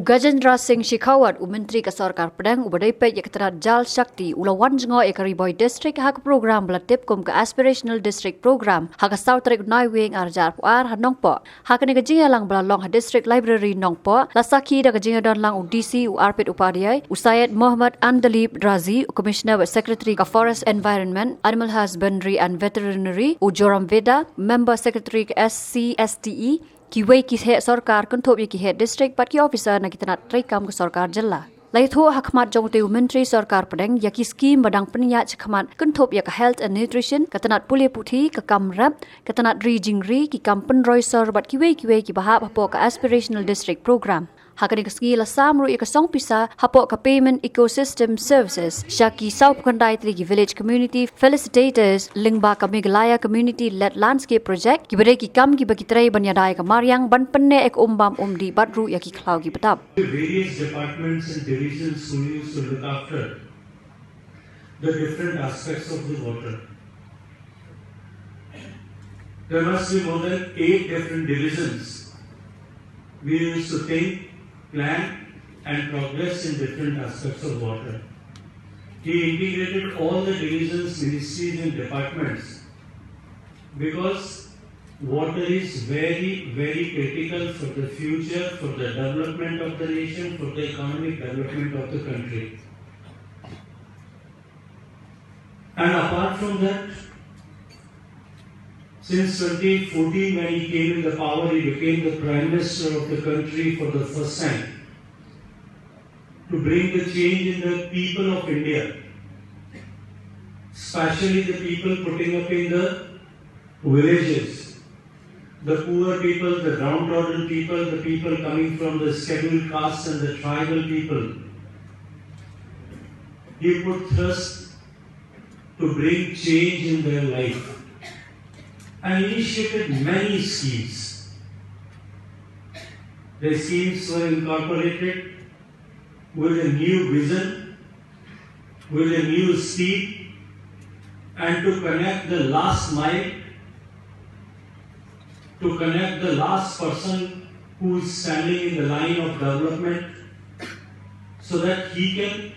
Gajendra Singh Shekhawat, Mentri ke Sorkar Padang, ubadai pe yakatrat Jal Shakti, ulawan jngoh Ri Bhoi District hak program belatip kum ke Aspirational District Program, hak South Trek Nai Wing Arjar Puar Hanongpo, hak ne gajing lang belalong ha District Library Nongpo, lasaki da gajing don lang UDC Arpit Upadhyay, Usayed Mohammad Andalib Drazi, Commissioner Secretary ke Forest Environment, Animal Husbandry and Veterinary, Joram Veda, Member Secretary ke SCSTE, Kyrwoh ki he sorkar kunthop ki he district pat ki officer na kitana trai kam ke sorkar jilla lai tho hakmat jongte mentri sorkar padang ya ki scheme badang penya chakmat kunthop ya ka health and nutrition katanat pule puthi ka kam rap katanat ri jingri ki kam penroi sor bat Kyrwoh ki bahap hapo ka aspirational district program hakani kaski la samru ya ka song pisa hapo ka payment ecosystem services shaki south kandai tri ki village community felicitators lingba ka Meghalaya community led landscape project ki bade ki kam ki bakitrai banyadai ka maryang ban penne ek umbam umdi badru ya ki khlau ki batap various departments and divisions who used to look after the different aspects of the water. There must be more than 8 different divisions. We used to think, plan and progress in different aspects of water. He integrated all the divisions, ministries and departments because water is very, very critical for the future, for the development of the nation, for the economic development of the country. And apart from that, since 2014 when he came in the power, he became the Prime Minister of the country for the first time to bring the change in the people of India, especially the people putting up in the villages, the poor people, the downtrodden people, the people coming from the scheduled castes and the tribal people. He put thrust to bring change in their life and initiated many schemes. The schemes were incorporated with a new vision, with a new speed, and to connect the last mile, to connect the last person who is standing in the line of development so that he can